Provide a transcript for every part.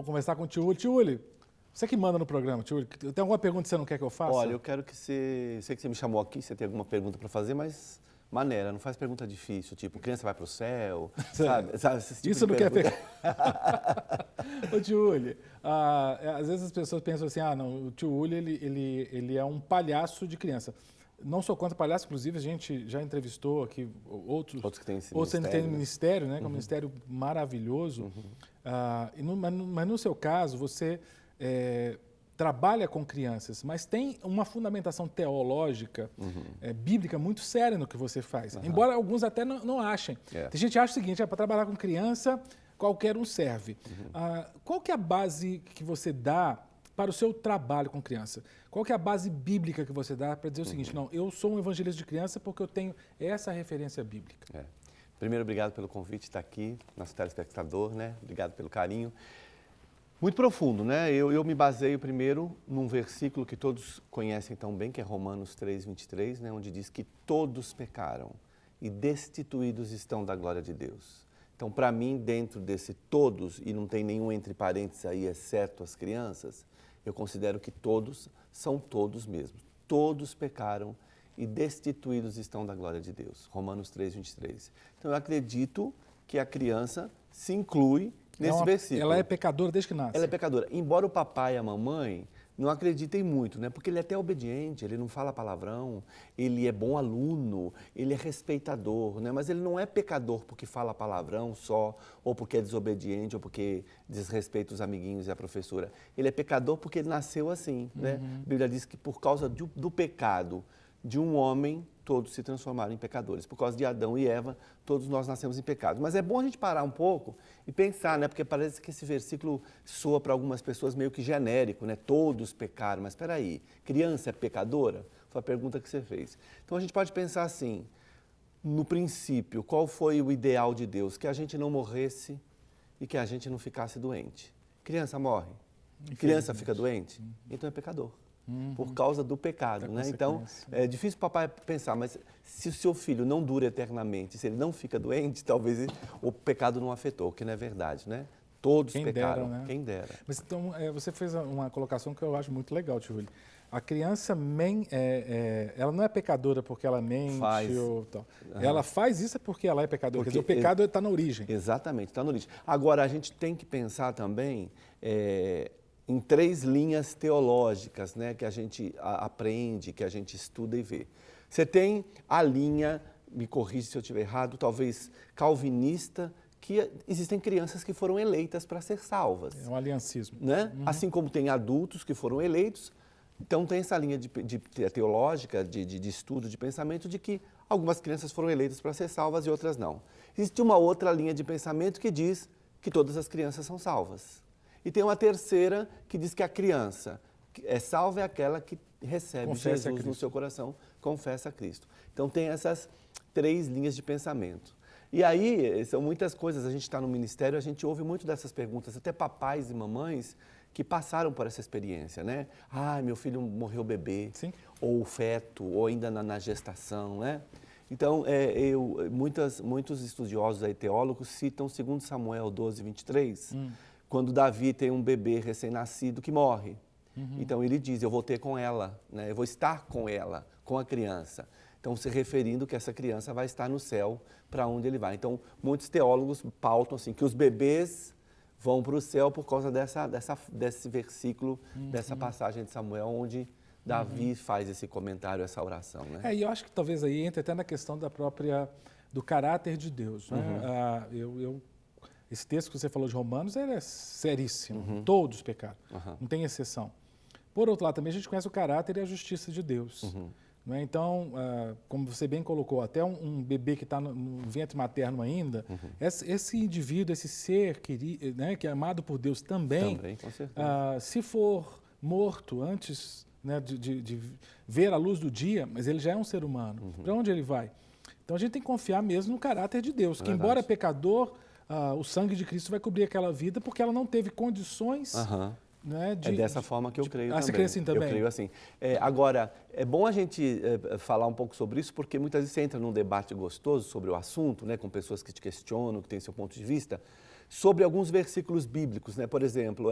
Vou conversar com o tio Uli. Tio Uli, você que manda no programa, tio Uli. Tem alguma pergunta que você não quer que eu faça? Olha, eu quero que você... Sei que você me chamou aqui, você tem alguma pergunta para fazer, mas maneira, não faz pergunta difícil, tipo, criança vai para o céu, sabe? Esse tipo Isso de não quer pergunta. pegar. Ô, tio Uli, às vezes as pessoas pensam assim, não, o tio Uli, ele é um palhaço de criança. Não sou contra palhaço, inclusive a gente já entrevistou aqui outros que têm esse outros ministério, têm né? ministério, né? Que é um ministério maravilhoso. Mas no seu caso, você trabalha com crianças, mas tem uma fundamentação teológica, bíblica muito séria no que você faz. Embora alguns até não achem. Tem gente que acha o seguinte, para trabalhar com criança, qualquer um serve. Qual que é a base que você dá para o seu trabalho com criança? Qual que é a base bíblica que você dá para dizer o seguinte, não, eu sou um evangelista de criança porque eu tenho essa referência bíblica? Primeiro, obrigado pelo convite de estar aqui, nosso telespectador, né? Obrigado pelo carinho. Muito profundo, né? Eu me baseio primeiro num versículo que todos conhecem tão bem, que é Romanos 3:23, né? Onde diz que todos pecaram e destituídos estão da glória de Deus. Então, para mim, dentro desse todos, e não tem nenhum entre parênteses aí, exceto as crianças, eu considero que todos são todos mesmo. Todos pecaram e destituídos estão da glória de Deus. Romanos 3:23. Então, eu acredito que a criança se inclui nesse versículo. Ela é pecadora desde que nasce. Ela é pecadora. Embora o papai e a mamãe não acreditem muito, né? Porque ele é até obediente, ele não fala palavrão, ele é bom aluno, ele é respeitador, né? Mas ele não é pecador porque fala palavrão só, ou porque é desobediente, ou porque desrespeita os amiguinhos e a professora. Ele é pecador porque ele nasceu assim, né? A Bíblia diz que por causa do pecado de um homem, todos se transformaram em pecadores. Por causa de Adão e Eva, todos nós nascemos em pecado. Mas é bom a gente parar um pouco e pensar, né? Porque parece que esse versículo soa para algumas pessoas meio que genérico, né? Todos pecaram. Mas espera aí, criança é pecadora? Foi a pergunta que você fez. Então a gente pode pensar assim, no princípio, qual foi o ideal de Deus? Que a gente não morresse e que a gente não ficasse doente. Criança morre, criança fica doente, então é pecador. Por causa do pecado, né? Então, é difícil o papai pensar, mas se o seu filho não dura eternamente, se ele não fica doente, talvez o pecado não afetou, o que não é verdade, né? Todos pecaram, dera, né? Quem dera. Mas então, você fez uma colocação que eu acho muito legal, tio Uli. A criança, ela não é pecadora porque ela mente ou tal. Ela faz isso porque ela é pecadora. Quer dizer, o pecado está na origem. Exatamente, está na origem. Agora, a gente tem que pensar também em 3 linhas teológicas, né, que a gente aprende, que a gente estuda e vê. Você tem a linha, me corrija se eu estiver errado, talvez calvinista, que existem crianças que foram eleitas para ser salvas. É um aliancismo. Né? Assim como tem adultos que foram eleitos, então tem essa linha teológica, de estudo, de pensamento, de que algumas crianças foram eleitas para ser salvas e outras não. Existe uma outra linha de pensamento que diz que todas as crianças são salvas. E tem uma terceira que diz que a criança salva é aquela que recebe Jesus no seu coração, confessa a Cristo. Então tem essas 3 linhas de pensamento. E aí são muitas coisas, a gente está no ministério, a gente ouve muito dessas perguntas, até papais e mamães que passaram por essa experiência, né? Meu filho morreu bebê, Sim. ou feto, ou ainda na gestação, né? Então, muitos estudiosos aí, teólogos citam 2 Samuel 12:23, quando Davi tem um bebê recém-nascido que morre. Então ele diz, eu vou ter com ela, né? Eu vou estar com ela, com a criança. Então, se referindo que essa criança vai estar no céu para onde ele vai. Então, muitos teólogos pautam assim, que os bebês vão para o céu por causa desse versículo, dessa passagem de Samuel, onde Davi faz esse comentário, essa oração. Né? E eu acho que talvez aí entre até na questão do caráter de Deus. Né? Esse texto que você falou de Romanos, ele é seríssimo. Todos pecaram, não tem exceção. Por outro lado, também a gente conhece o caráter e a justiça de Deus. Não é? Então, como você bem colocou, até um bebê que está no ventre materno ainda, esse indivíduo, esse ser né, que é amado por Deus também, com certeza. Se for morto antes, né, de ver a luz do dia, mas ele já é um ser humano, para onde ele vai? Então a gente tem que confiar mesmo no caráter de Deus, que embora é pecador, o sangue de Cristo vai cobrir aquela vida porque ela não teve condições... Né, é dessa forma que eu creio também. Você crê assim também? Eu creio assim. Agora, é bom a gente falar um pouco sobre isso, porque muitas vezes você entra num debate gostoso sobre o assunto, né, com pessoas que te questionam, que têm seu ponto de vista. sobre alguns versículos bíblicos, né? Por exemplo,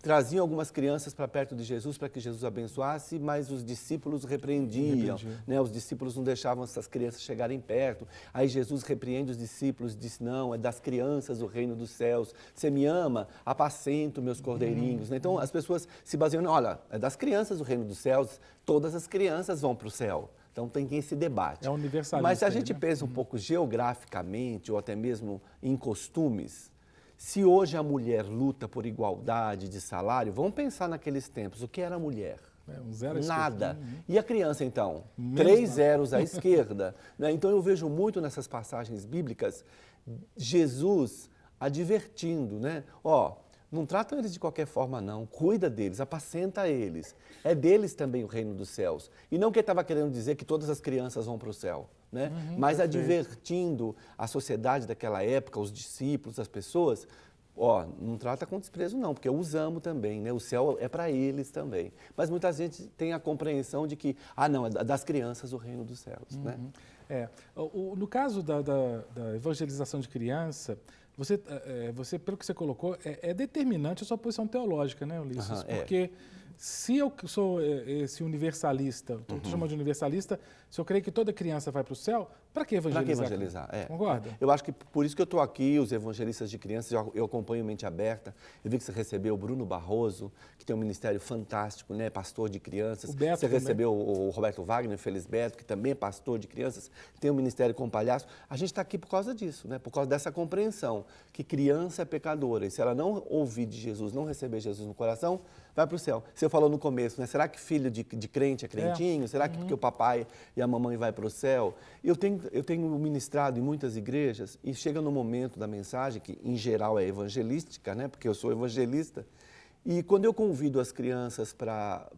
traziam algumas crianças para perto de Jesus para que Jesus abençoasse, mas os discípulos repreendiam, né? Os discípulos não deixavam essas crianças chegarem perto. Aí Jesus repreende os discípulos, diz, não, é das crianças o reino dos céus. Você me ama? Apacento meus cordeirinhos. Né? Então, as pessoas se baseiam, olha, é das crianças o reino dos céus, todas as crianças vão para o céu. Então tem esse debate. É universalista. Mas se a gente pensa um pouco geograficamente ou até mesmo em costumes, se hoje a mulher luta por igualdade de salário, vamos pensar naqueles tempos, o que era a mulher? Um zero à Nada. esquerda. E a criança, então? Menos 3 zeros à esquerda. Né? Então eu vejo muito nessas passagens bíblicas Jesus advertindo, né? Não tratam eles de qualquer forma, não. Cuida deles, apacenta eles. É deles também o reino dos céus. E não que ele estava querendo dizer que todas as crianças vão para o céu, né? Mas perfeito. advertindo a sociedade daquela época, os discípulos, as pessoas, não trata com desprezo, não, porque eu os amo também, né? O céu é para eles também. Mas muita gente tem a compreensão de que, não, é das crianças o reino dos céus, né? No caso da evangelização de criança, você, pelo que você colocou, é determinante a sua posição teológica, né, Ulisses? Porque se eu sou esse universalista, estou chamando de universalista, se eu creio que toda criança vai para o céu, para que evangelizar? Para que evangelizar? Concorda? Eu acho que por isso que eu estou aqui, os evangelistas de crianças, eu acompanho Mente Aberta. Eu vi que você recebeu o Bruno Barroso, que tem um ministério fantástico, né? Pastor de crianças. O Beto você também. recebeu o Roberto Wagner, Felisberto, que também é pastor de crianças, tem um ministério com palhaço. A gente está aqui por causa disso, né? Por causa dessa compreensão, que criança é pecadora. E se ela não ouvir de Jesus, não receber Jesus no coração, vai para o céu. Você falou no começo, né? Será que filho de crente é crentinho? Será que porque o papai e a mamãe vai para o céu? Eu tenho ministrado em muitas igrejas e chega no momento da mensagem, que em geral é evangelística, né? Porque eu sou evangelista, e quando eu convido as crianças para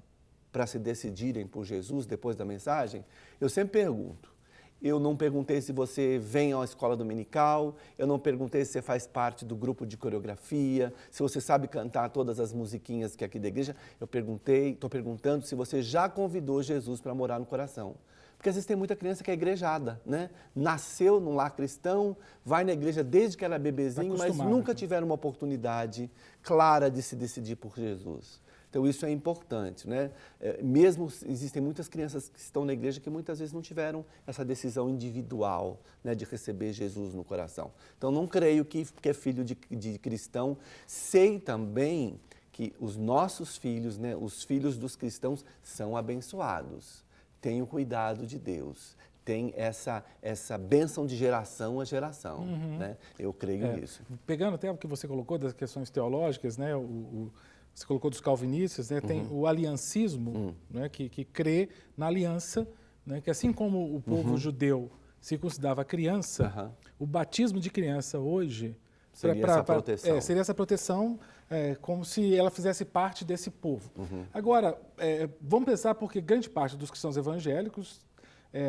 se decidirem por Jesus depois da mensagem, eu sempre pergunto. Eu não perguntei se você vem à escola dominical, eu não perguntei se você faz parte do grupo de coreografia, se você sabe cantar todas as musiquinhas que é aqui da igreja. Estou perguntando se você já convidou Jesus para morar no coração. Porque às vezes tem muita criança que é igrejada, né? Nasceu num lar cristão, vai na igreja desde que era bebezinho, mas nunca tiveram uma oportunidade clara de se decidir por Jesus. Então, isso é importante, né? Mesmo existem muitas crianças que estão na igreja que muitas vezes não tiveram essa decisão individual, né, de receber Jesus no coração. Então, não creio que é filho de cristão. Sei também que os nossos filhos, né, os filhos dos cristãos, são abençoados. Tenham cuidado de Deus. Tem essa bênção de geração a geração, né? Eu creio nisso. Pegando até o que você colocou das questões teológicas, né, você colocou dos calvinistas, né? Tem o aliancismo, né? que crê na aliança, né? Que assim como o povo judeu circuncidava criança, o batismo de criança hoje seria essa proteção. Seria essa proteção, como se ela fizesse parte desse povo. Agora, vamos pensar porque grande parte dos cristãos evangélicos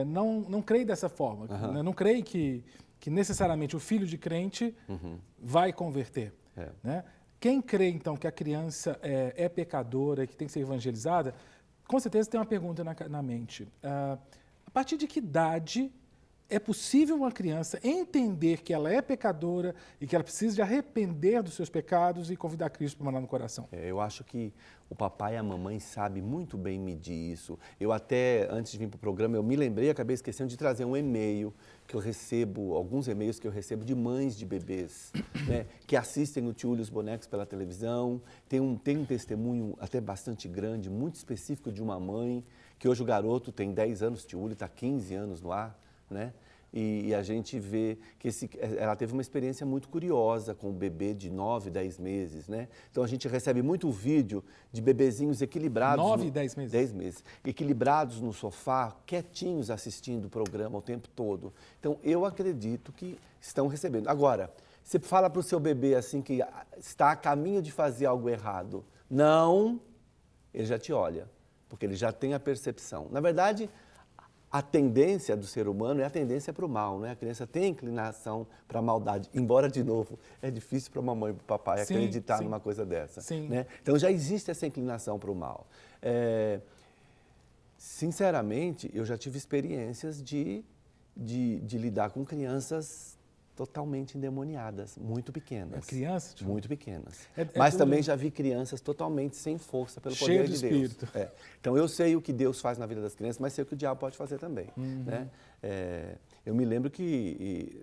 não creem dessa forma, né? Não creem que necessariamente o filho de crente vai converter, né? Quem crê, então, que a criança é pecadora e que tem que ser evangelizada, com certeza tem uma pergunta na mente. A partir de que idade é possível uma criança entender que ela é pecadora e que ela precisa de arrepender dos seus pecados e convidar Cristo para morar no coração? Eu acho que o papai e a mamãe sabem muito bem medir isso. Eu até, antes de vir para o programa, eu me lembrei, acabei esquecendo de trazer um e-mail que eu recebo, alguns e-mails que eu recebo de mães de bebês, né, que assistem o Tiúlio e os Bonecos pela televisão. Tem um testemunho até bastante grande, muito específico de uma mãe, que hoje o garoto tem 10 anos, Tiúlio está 15 anos no ar, né? E a gente vê que ela teve uma experiência muito curiosa com o bebê de 9, 10 meses, né? Então a gente recebe muito vídeo de bebezinhos equilibrados. 9 e 10 meses? 10 meses. Equilibrados no sofá, quietinhos assistindo o programa o tempo todo. Então eu acredito que estão recebendo. Agora, você fala para o seu bebê assim que está a caminho de fazer algo errado. Não, ele já te olha, porque ele já tem a percepção. Na verdade, a tendência do ser humano é a tendência para o mal, né? A criança tem inclinação para a maldade, embora, de novo, é difícil para a mamãe e para o papai acreditar numa coisa dessa. Né? Então, já existe essa inclinação para o mal. Sinceramente, eu já tive experiências de lidar com crianças totalmente endemoniadas, muito pequenas. Crianças? Tipo... Muito pequenas. Mas tudo... também já vi crianças totalmente sem força pelo poder de Deus. Espírito. Então eu sei o que Deus faz na vida das crianças, mas sei o que o diabo pode fazer também. Né? Eu me lembro que,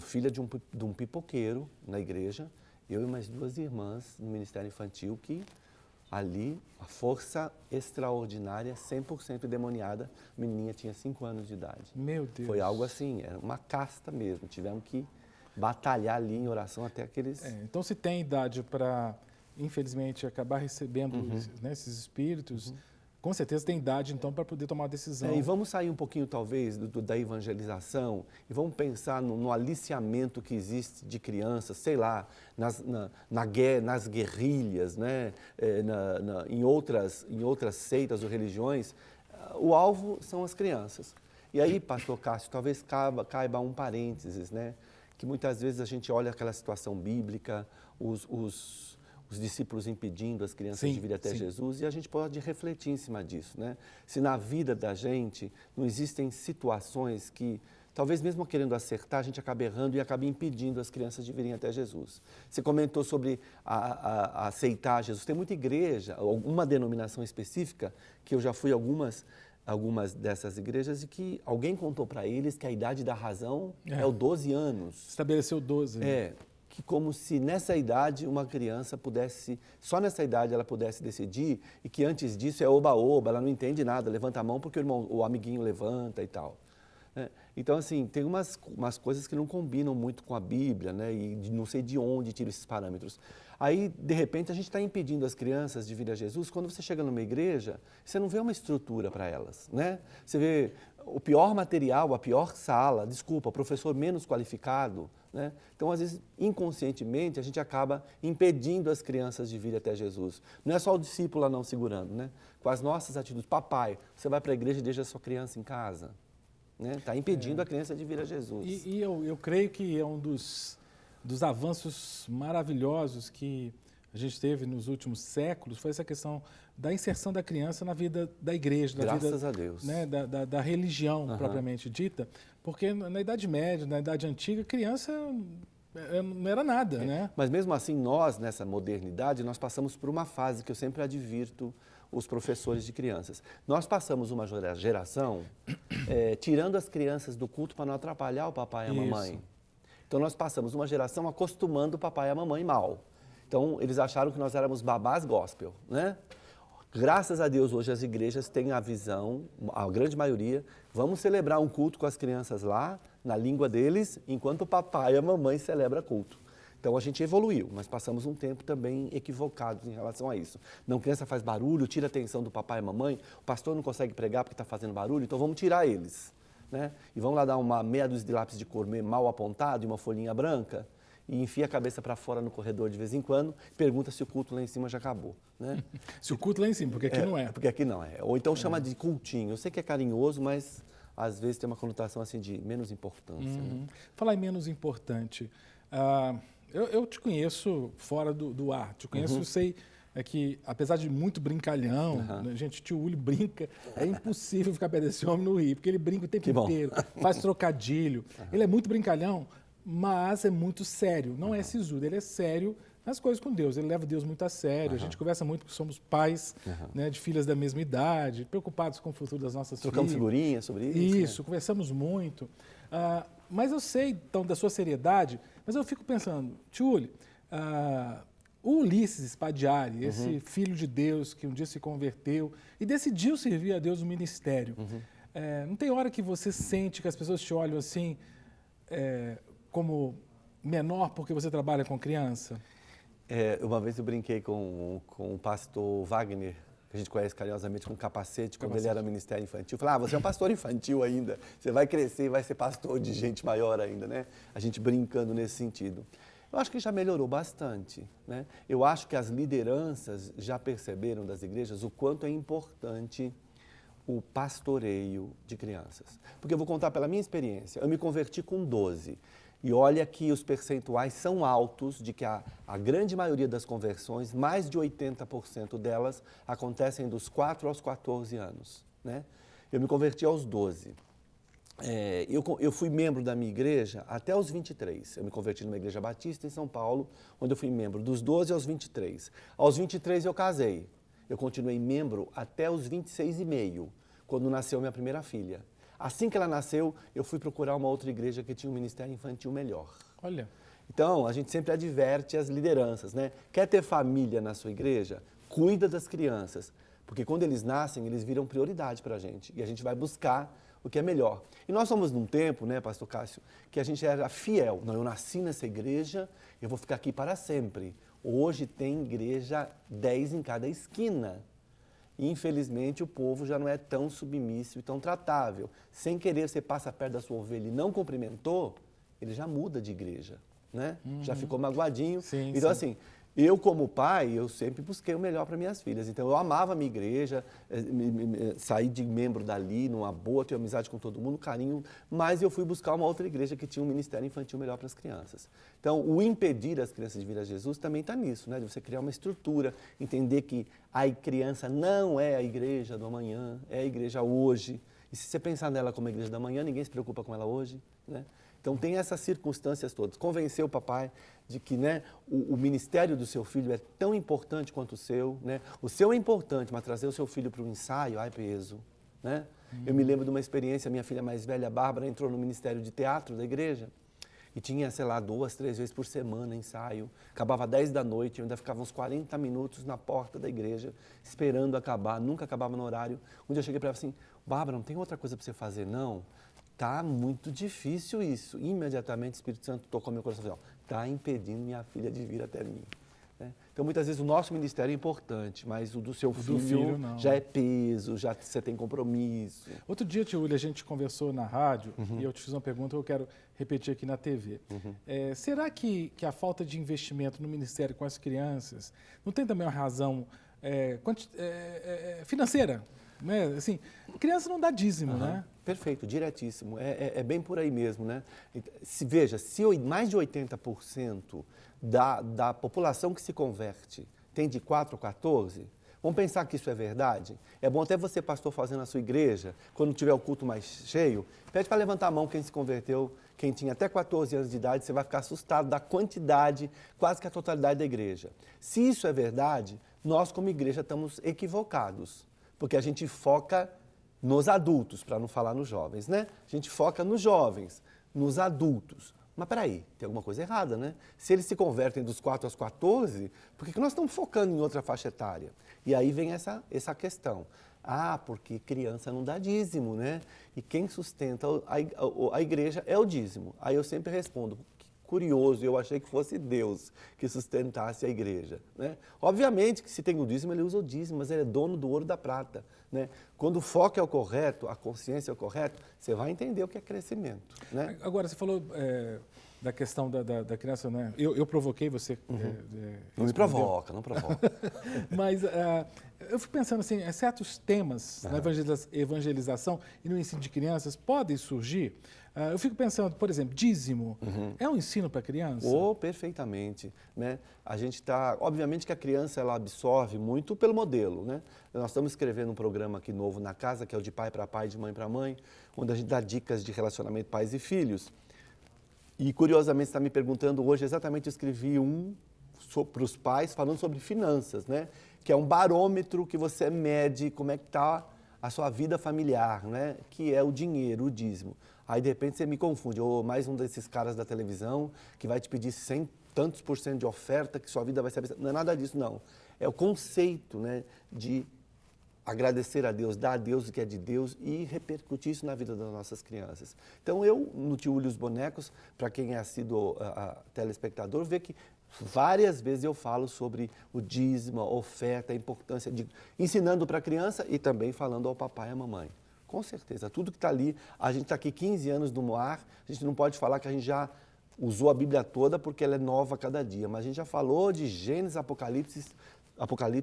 filha de um pipoqueiro na igreja, eu e mais 2 irmãs no Ministério Infantil, que ali, a força extraordinária, 100% endemoniada, a menininha tinha 5 anos de idade. Meu Deus. Foi algo assim, era uma casta mesmo, tivemos que batalhar ali em oração até aqueles... Então, se tem idade para, infelizmente, acabar recebendo né, esses espíritos, com certeza tem idade, então, para poder tomar uma decisão. E vamos sair um pouquinho, talvez, da evangelização e vamos pensar no aliciamento que existe de crianças, sei lá, nas guerrilhas, né? Em outras seitas ou religiões. O alvo são as crianças. E aí, pastor Cássio, talvez caiba um parênteses, né? Que muitas vezes a gente olha aquela situação bíblica, os discípulos impedindo as crianças de vir até Jesus, e a gente pode refletir em cima disso, né? Se na vida da gente não existem situações que, talvez mesmo querendo acertar, a gente acabe errando e acabe impedindo as crianças de virem até Jesus. Você comentou sobre a aceitar Jesus. Tem muita igreja, alguma denominação específica, que eu já fui a algumas dessas igrejas, e que alguém contou para eles que a idade da razão é o 12 anos. Estabeleceu 12. Né? Que como se nessa idade uma criança pudesse, só nessa idade ela pudesse decidir, e que antes disso é oba-oba, ela não entende nada, levanta a mão porque o amiguinho levanta e tal. Então, assim, tem umas coisas que não combinam muito com a Bíblia, né? E não sei de onde tira esses parâmetros. Aí, de repente, a gente está impedindo as crianças de vir a Jesus. Quando você chega numa igreja, você não vê uma estrutura para elas, né? Você vê o pior material, a pior sala, o professor menos qualificado, né? Então, às vezes, inconscientemente, a gente acaba impedindo as crianças de vir até Jesus. Não é só o discípulo lá não segurando, né? Com as nossas atitudes. Papai, você vai para a igreja e deixa a sua criança em casa. Está impedindo a criança de vir a Jesus. E eu creio que é um dos avanços maravilhosos que a gente teve nos últimos séculos, foi essa questão da inserção da criança na vida da igreja, Graças a Deus. Né, da religião propriamente dita, porque na Idade Média, na Idade Antiga, criança não era nada, né? Mas mesmo assim, nós, nessa modernidade, nós passamos por uma fase que eu sempre advirto os professores de crianças. Nós passamos uma geração tirando as crianças do culto para não atrapalhar o papai e a mamãe. Então, nós passamos uma geração acostumando o papai e a mamãe mal. Então, eles acharam que nós éramos babás gospel, né? Graças a Deus, hoje as igrejas têm a visão, a grande maioria, vamos celebrar um culto com as crianças lá, na língua deles, enquanto o papai e a mamãe celebram culto. Então, a gente evoluiu, mas passamos um tempo também equivocados em relação a isso. Não, criança faz barulho, tira a atenção do papai e mamãe, o pastor não consegue pregar porque está fazendo barulho, então vamos tirar eles. Né? E vamos lá dar uma meia dúzia de lápis de cor mal apontado e uma folhinha branca e enfia a cabeça para fora no corredor de vez em quando, pergunta se o culto lá em cima já acabou. Né? Se o culto lá em cima, porque aqui não é. Porque aqui não é. Ou então chama de cultinho. Eu sei que é carinhoso, mas às vezes tem uma conotação assim de menos importância. Né? Falar em menos importante, eu te conheço fora do ar, te conheço, eu sei que, apesar de muito brincalhão, né, gente, tio Uli brinca, é impossível ficar perto desse homem no Rio, porque ele brinca o tempo inteiro, faz trocadilho, ele é muito brincalhão, mas é muito sério, não é sisudo, ele é sério nas coisas com Deus, ele leva Deus muito a sério, a gente conversa muito porque somos pais né, de filhas da mesma idade, preocupados com o futuro das nossas filhas. Trocamos figurinhas sobre isso. Isso, conversamos muito, mas eu sei, então, da sua seriedade, mas eu fico pensando, tio Uli, o Ulisses Spadiari, esse filho de Deus que um dia se converteu e decidiu servir a Deus no ministério, não tem hora que você sente que as pessoas te olham assim, como menor porque você trabalha com criança? Uma vez eu brinquei com o pastor Wagner, que a gente conhece carinhosamente com capacete, quando ele era ministério infantil. Eu falei, você é um pastor infantil ainda, você vai crescer e vai ser pastor de gente maior ainda, né? A gente brincando nesse sentido. Eu acho que já melhorou bastante, né? Eu acho que as lideranças já perceberam das igrejas o quanto é importante o pastoreio de crianças. Porque eu vou contar pela minha experiência, eu me converti com 12. E olha que os percentuais são altos de que a grande maioria das conversões, mais de 80% delas, acontecem dos 4 aos 14 anos, né? Eu me converti aos 12. Eu fui membro da minha igreja até os 23. Eu me converti numa igreja batista em São Paulo, onde eu fui membro dos 12 aos 23. Aos 23 eu casei. Eu continuei membro até os 26 e meio, quando nasceu minha primeira filha. Assim que ela nasceu, eu fui procurar uma outra igreja que tinha um ministério infantil melhor. Olha. Então, a gente sempre adverte as lideranças, né? Quer ter família na sua igreja? Cuida das crianças, porque quando eles nascem, eles viram prioridade para a gente e a gente vai buscar o que é melhor. E nós somos num tempo, né, pastor Cássio, que a gente era fiel. Não, eu nasci nessa igreja, eu vou ficar aqui para sempre. Hoje tem igreja 10 em cada esquina. E, infelizmente, o povo já não é tão submisso e tão tratável. Sem querer, você passa perto da sua ovelha e não cumprimentou, ele já muda de igreja. Né? Já ficou magoadinho. Sim, então, sim. assim, eu como pai, eu sempre busquei o melhor para minhas filhas. Então, eu amava a minha igreja, saí de membro dali, numa boa, tenho amizade com todo mundo, carinho, mas eu fui buscar uma outra igreja que tinha um ministério infantil melhor para as crianças. Então, o impedir as crianças de vir a Jesus também está nisso, né? De você criar uma estrutura, entender que a criança não é a igreja do amanhã, é a igreja hoje. E se você pensar nela como a igreja da amanhã, ninguém se preocupa com ela hoje, né? Então, tem essas circunstâncias todas. Convencer o papai de que, né, o ministério do seu filho é tão importante quanto o seu. Né? O seu é importante, mas trazer o seu filho para o ensaio, ai, peso. Né? Eu me lembro de uma experiência, minha filha mais velha, a Bárbara, entrou no ministério de teatro da igreja e tinha, sei lá, 2, 3 vezes por semana ensaio. Acabava 10 da noite, eu ainda ficava uns 40 minutos na porta da igreja, esperando acabar, nunca acabava no horário. Um dia eu cheguei para ela assim, Bárbara, não tem outra coisa para você fazer, não? Tá muito difícil isso. Imediatamente o Espírito Santo tocou meu coração e falou, está impedindo minha filha de vir até mim. Né? Então, muitas vezes o nosso ministério é importante, mas o do seu filho não. já é peso, já você tem compromisso. Outro dia, tio William, a gente conversou na rádio e eu te fiz uma pergunta que eu quero repetir aqui na TV. Será que a falta de investimento no ministério com as crianças não tem também uma razão financeira? Né? Assim, criança não dá dízimo, né? Perfeito, diretíssimo. É bem por aí mesmo, né? Veja, se mais de 80% da população que se converte tem de 4 a 14, vamos pensar que isso é verdade? É bom até você, pastor, fazendo a sua igreja, quando tiver o culto mais cheio, pede para levantar a mão quem se converteu, quem tinha até 14 anos de idade, você vai ficar assustado da quantidade, quase que a totalidade da igreja. Se isso é verdade, nós como igreja estamos equivocados. Porque a gente foca nos adultos, para não falar nos jovens, né? A gente foca nos jovens, nos adultos. Mas peraí, tem alguma coisa errada, né? Se eles se convertem dos 4 aos 14, por que nós estamos focando em outra faixa etária? E aí vem essa questão. Ah, porque criança não dá dízimo, né? E quem sustenta a igreja é o dízimo. Aí eu sempre respondo, curioso, eu achei que fosse Deus que sustentasse a igreja. Né? Obviamente que se tem o dízimo, ele usa o dízimo, mas ele é dono do ouro e da prata. Né? Quando o foco é o correto, a consciência é o correto, você vai entender o que é crescimento. Né? Agora, você falou da questão da criança, né? Eu provoquei você. Não me provoca, não provoca. Mas eu fico pensando assim, certos temas na evangelização e no ensino de crianças podem surgir. Eu fico pensando, por exemplo, dízimo. É um ensino para a criança? Perfeitamente. Né? A gente está... Obviamente que a criança ela absorve muito pelo modelo. Né? Nós estamos escrevendo um programa aqui novo na casa, que é o de pai para pai, de mãe para mãe, onde a gente dá dicas de relacionamento pais e filhos. E, curiosamente, você está me perguntando, hoje exatamente eu escrevi para os pais falando sobre finanças, né? Que é um barômetro que você mede como é que está a sua vida familiar, né? Que é o dinheiro, o dízimo. Aí, de repente, você me confunde, ou mais um desses caras da televisão que vai te pedir 100 tantos por cento de oferta, que sua vida vai ser... Não é nada disso, não. É o conceito, né, de agradecer a Deus, dar a Deus o que é de Deus e repercutir isso na vida das nossas crianças. Então, eu, no Tio William os Bonecos, para quem é assíduo telespectador, vê que várias vezes eu falo sobre o dízimo, a oferta, a importância de... ensinando para a criança e também falando ao papai e à mamãe. Com certeza, tudo que está ali, a gente está aqui 15 anos no ar, a gente não pode falar que a gente já usou a Bíblia toda porque ela é nova a cada dia, mas a gente já falou de Gênesis, Apocalipse,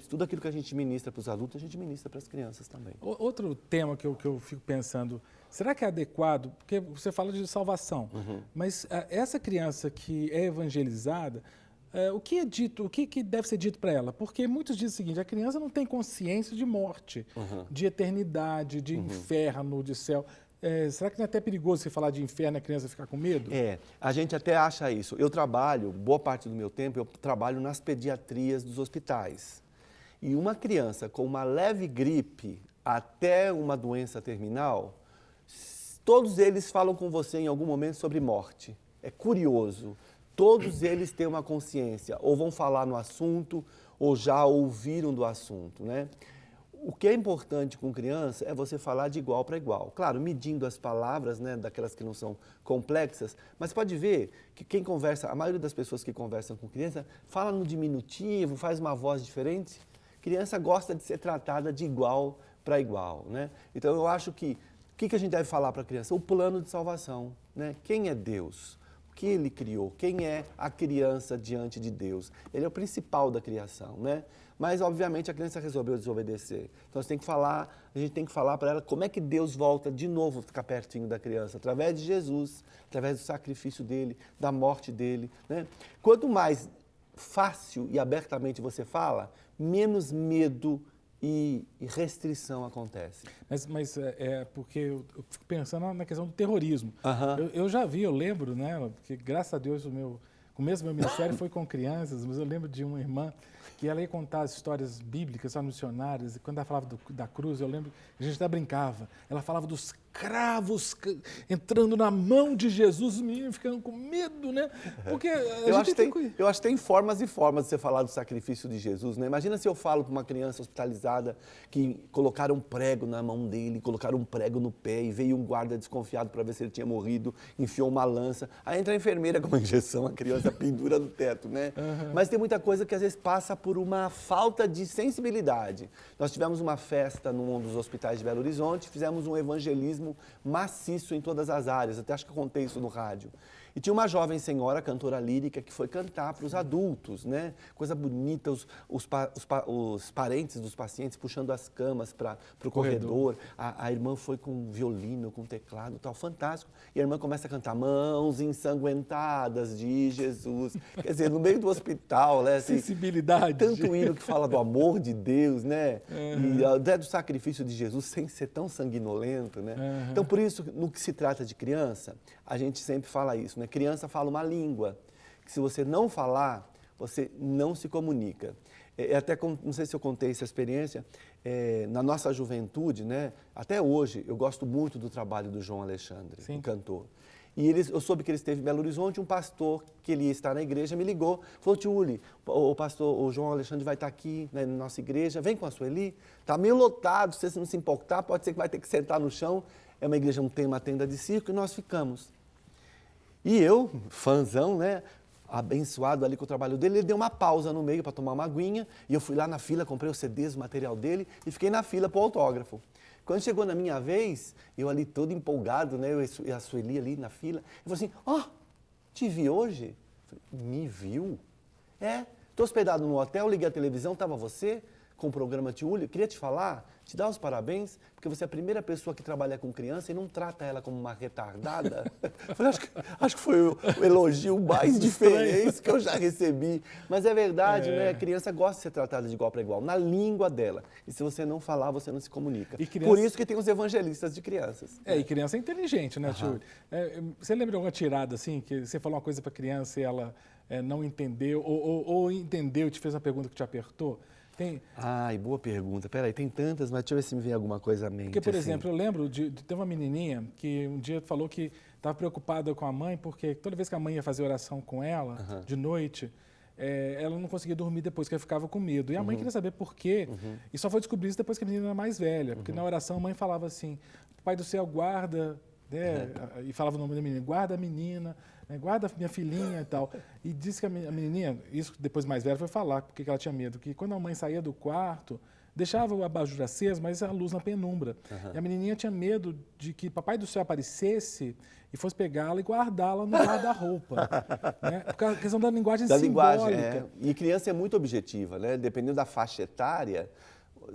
tudo aquilo que a gente ministra para os adultos, a gente ministra para as crianças também. Outro tema que eu fico pensando, será que é adequado, porque você fala de salvação, mas essa criança que é evangelizada, o que é dito, o que deve ser dito para ela? Porque muitos dizem o seguinte, a criança não tem consciência de morte, de eternidade, de inferno, de céu. será que não é até perigoso você falar de inferno e a criança ficar com medo? A gente até acha isso. Eu trabalho, boa parte do meu tempo, eu trabalho nas pediatrias dos hospitais. E uma criança com uma leve gripe até uma doença terminal, todos eles falam com você em algum momento sobre morte. É curioso. Todos eles têm uma consciência, ou vão falar no assunto, ou já ouviram do assunto, né? O que é importante com criança é você falar de igual para igual. Claro, medindo as palavras, né, daquelas que não são complexas, mas pode ver que quem conversa, a maioria das pessoas que conversam com criança, fala no diminutivo, faz uma voz diferente. Criança gosta de ser tratada de igual para igual, né? Então eu acho que, o que a gente deve falar para a criança? O plano de salvação, né? Quem é Deus? O que Ele criou? Quem é a criança diante de Deus? Ele é o principal da criação, né? Mas, obviamente, a criança resolveu desobedecer. Então, a gente tem que falar para ela como é que Deus volta de novo a ficar pertinho da criança, através de Jesus, através do sacrifício dele, da morte dele, né? Quanto mais fácil e abertamente você fala, menos medo e restrição acontece. Mas é porque eu fico pensando na questão do terrorismo. Uhum. Eu já vi, eu lembro, né? Porque graças a Deus começo do meu ministério foi com crianças, mas eu lembro de uma irmã que ela ia contar as histórias bíblicas, só missionárias, e quando ela falava da cruz, eu lembro, a gente até brincava, ela falava dos cravos entrando na mão de Jesus, os meninos ficando com medo, né? Porque eu acho que tem formas e formas de você falar do sacrifício de Jesus, né? Imagina se eu falo para uma criança hospitalizada que colocaram um prego na mão dele, colocaram um prego no pé e veio um guarda desconfiado para ver se ele tinha morrido, enfiou uma lança, aí entra a enfermeira com uma injeção, a criança pendura no teto, né? Uhum. Mas tem muita coisa que às vezes passa por uma falta de sensibilidade. Nós tivemos uma festa num dos hospitais de Belo Horizonte, fizemos um evangelismo maciço em todas as áreas, até acho que eu contei isso no rádio. E tinha uma jovem senhora, cantora lírica, que foi cantar para os adultos, né? Coisa bonita, os parentes dos pacientes puxando as camas para o corredor. A irmã foi com violino, com teclado, tal, fantástico. E a irmã começa a cantar, mãos ensanguentadas de Jesus. Quer dizer, no meio do hospital, né? Assim, sensibilidade. Tanto hino que fala do amor de Deus, né? Uhum. E até do sacrifício de Jesus, sem ser tão sanguinolento, né? Uhum. Então, por isso, no que se trata de criança, a gente sempre fala isso, né? Criança fala uma língua, que se você não falar, você não se comunica. Até, não sei se eu contei essa experiência, na nossa juventude, né? Até hoje, eu gosto muito do trabalho do João Alexandre, o cantor. E eu soube que ele esteve em Belo Horizonte, um pastor que ele ia estar na igreja me ligou, falou, tio Uli, o João Alexandre vai estar aqui, né, na nossa igreja, vem com a Sueli, está meio lotado, se você não se importar, pode ser que vai ter que sentar no chão, é uma igreja, tem uma tenda de circo, e nós ficamos. E eu, fãzão, né, abençoado ali com o trabalho dele, ele deu uma pausa no meio para tomar uma aguinha, e eu fui lá na fila, comprei os CDs, o material dele, e fiquei na fila para o autógrafo. Quando chegou na minha vez, eu ali todo empolgado, né, eu e a Sueli ali na fila, eu falei assim, te vi hoje? Eu falei, me viu? Estou hospedado no hotel, liguei a televisão, estava você com o programa Tio Uli, queria te falar, te dar os parabéns, porque você é a primeira pessoa que trabalha com criança e não trata ela como uma retardada. Eu falei, acho que foi o elogio mais diferente que eu já recebi. Mas é verdade, né? A criança gosta de ser tratada de igual para igual, na língua dela. E se você não falar, você não se comunica. Por isso que tem os evangelistas de crianças. E criança é inteligente, né, Tio Uli? Você lembra de alguma tirada assim, que você falou uma coisa para a criança e ela não entendeu, ou entendeu e te fez uma pergunta que te apertou? Boa pergunta. Peraí, tem tantas, mas deixa eu ver se me vem alguma coisa à mente. Porque, por exemplo, eu lembro de ter uma menininha que um dia falou que estava preocupada com a mãe, porque toda vez que a mãe ia fazer oração com ela, de noite, ela não conseguia dormir depois, porque ela ficava com medo. E a mãe queria saber por quê, e só foi descobrir isso depois que a menina era mais velha, porque na oração a mãe falava assim, Pai do céu, guarda, né? E falava o nome da menina, guarda a menina, guarda minha filhinha e tal. E disse que a menininha, isso depois mais velha, foi falar porque ela tinha medo, que quando a mãe saía do quarto, deixava o abajur aceso, mas a luz na penumbra. E a menininha tinha medo de que Papai do Céu aparecesse e fosse pegá-la e guardá-la no guarda-roupa. Né? Por causa da questão da linguagem simbólica. E criança é muito objetiva, né? Dependendo da faixa etária,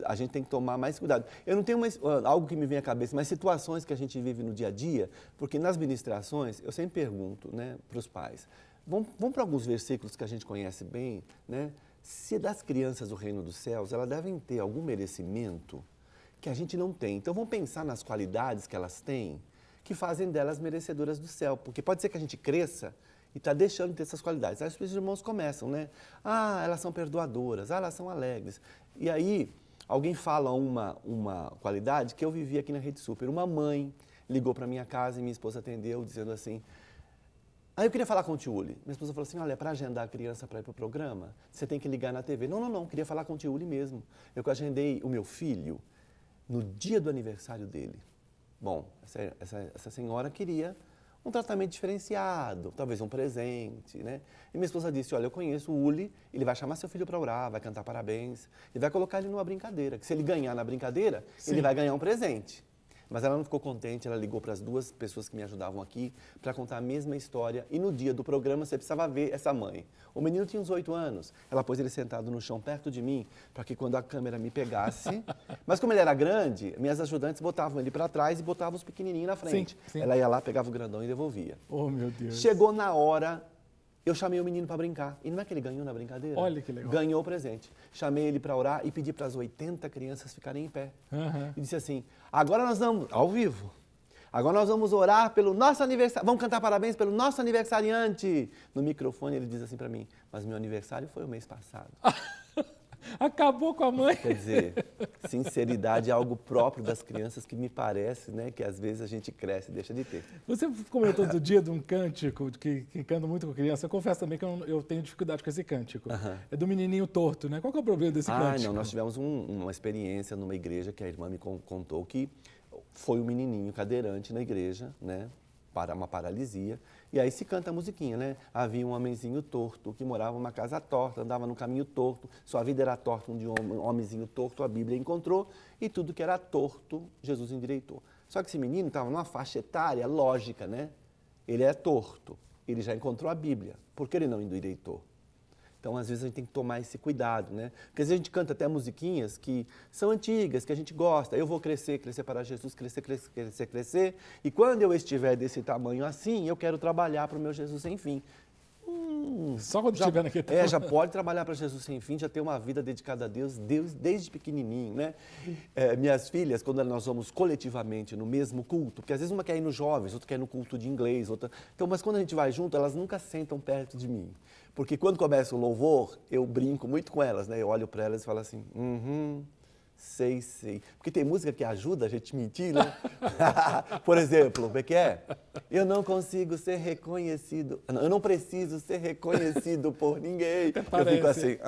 a gente tem que tomar mais cuidado. Eu não tenho algo que me vem à cabeça, mas situações que a gente vive no dia a dia, porque nas ministrações, eu sempre pergunto, né, para os pais, vamos para alguns versículos que a gente conhece bem, né? Se das crianças do reino dos céus, elas devem ter algum merecimento que a gente não tem. Então, vamos pensar nas qualidades que elas têm, que fazem delas merecedoras do céu. Porque pode ser que a gente cresça e está deixando de ter essas qualidades. Aí os irmãos começam, né? Ah, elas são perdoadoras, ah, elas são alegres. E aí, alguém fala uma qualidade que eu vivi aqui na Rede Super. Uma mãe ligou para minha casa e minha esposa atendeu, dizendo assim, eu queria falar com o tio Uli. Minha esposa falou assim, olha, para agendar a criança para ir para o programa, você tem que ligar na TV. Não, queria falar com o tio Uli mesmo. Eu agendei o meu filho no dia do aniversário dele. Bom, essa senhora queria um tratamento diferenciado, talvez um presente, né? E minha esposa disse, olha, eu conheço o Uli, ele vai chamar seu filho para orar, vai cantar parabéns, e vai colocar ele numa brincadeira, que se ele ganhar na brincadeira, sim, ele vai ganhar um presente. Mas ela não ficou contente, ela ligou para as duas pessoas que me ajudavam aqui para contar a mesma história. E no dia do programa você precisava ver essa mãe. O menino tinha uns 8 anos, ela pôs ele sentado no chão perto de mim para que quando a câmera me pegasse... Mas como ele era grande, minhas ajudantes botavam ele para trás e botavam os pequenininhos na frente. Sim, sim. Ela ia lá, pegava o grandão e devolvia. Oh, meu Deus. Chegou na hora... Eu chamei o menino para brincar. E não é que ele ganhou na brincadeira? Olha que legal. Ganhou o presente. Chamei ele para orar e pedi para as 80 crianças ficarem em pé. Uhum. E disse assim, agora nós vamos, ao vivo, agora nós vamos orar pelo nosso aniversário, vamos cantar parabéns pelo nosso aniversariante. No microfone ele diz assim para mim, mas meu aniversário foi o mês passado. Acabou com a mãe. Quer dizer, sinceridade é algo próprio das crianças que me parece, né, que às vezes a gente cresce e deixa de ter. Você comentou do dia de um cântico que canta muito com criança. Eu confesso também que eu tenho dificuldade com esse cântico. Uhum. É do menininho torto, né? Qual que é o problema desse cântico? Não, nós tivemos uma experiência numa igreja que a irmã me contou que foi um menininho cadeirante na igreja, né? Para uma paralisia, e aí se canta a musiquinha, né? Havia um homenzinho torto que morava numa casa torta, andava no caminho torto, sua vida era torta, um homenzinho torto, a Bíblia encontrou, e tudo que era torto, Jesus endireitou. Só que esse menino estava numa faixa etária lógica, né? Ele é torto, ele já encontrou a Bíblia, por que ele não endireitou? Então, às vezes, a gente tem que tomar esse cuidado, né? Porque às vezes a gente canta até musiquinhas que são antigas, que a gente gosta. Eu vou crescer para Jesus, crescer. E quando eu estiver desse tamanho assim, eu quero trabalhar para o meu Jesus sem fim. Só quando estiver naquele tamanho. Já pode trabalhar para Jesus sem fim, já ter uma vida dedicada a Deus desde pequenininho, né? Minhas filhas, quando nós vamos coletivamente no mesmo culto, porque às vezes uma quer ir nos jovens, outra quer ir no culto de inglês, outra... Então, mas quando a gente vai junto, elas nunca sentam perto de mim. Porque quando começa o louvor, eu brinco muito com elas, né? Eu olho para elas e falo assim, sei. Porque tem música que ajuda a gente a mentir, né? Por exemplo, como é que é? Eu não consigo ser reconhecido, eu não preciso ser reconhecido por ninguém. Eu fico assim,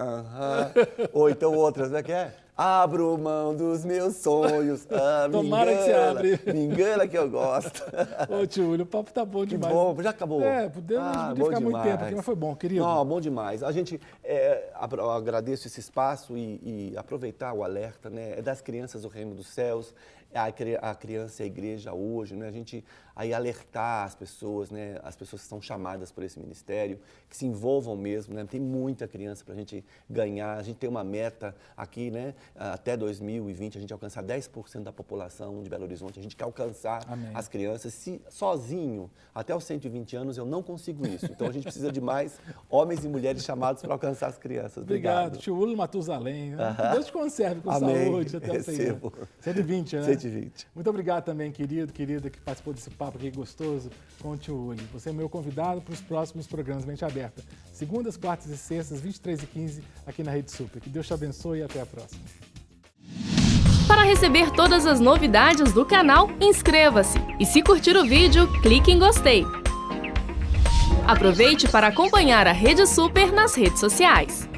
Ou então outras, como é que é? Abro mão dos meus sonhos. Tomara que você abre. Me engana que eu gosto. Ô, tio Uli, o papo tá bom demais. Que bom, já acabou. Podemos ficar muito tempo aqui, mas foi bom, querido. Não, bom demais. A gente, eu agradeço esse espaço e aproveitar o alerta, né? É das crianças o reino dos céus, a criança e a igreja hoje, né? A gente aí alertar as pessoas, né? As pessoas que são chamadas por esse ministério, que se envolvam mesmo, né? Tem muita criança para a gente ganhar, a gente tem uma meta aqui, né? Até 2020 a gente alcançar 10% da população de Belo Horizonte, a gente quer alcançar as crianças. Se sozinho, até os 120 anos, eu não consigo isso. Então a gente precisa de mais homens e mulheres chamados para alcançar as crianças. Obrigado. Tio Uli Matusalém. Né? Que Deus te conserve com saúde até o 120, né? 120. Muito obrigado também, querida, que participou desse papo aqui gostoso com o tio Uli. Você é meu convidado para os próximos programas Mente Aberta. Segundas, quartas e sextas, 23h15, aqui na Rede Super. Que Deus te abençoe e até a próxima. Para receber todas as novidades do canal, inscreva-se. E se curtir o vídeo, clique em gostei. Aproveite para acompanhar a Rede Super nas redes sociais.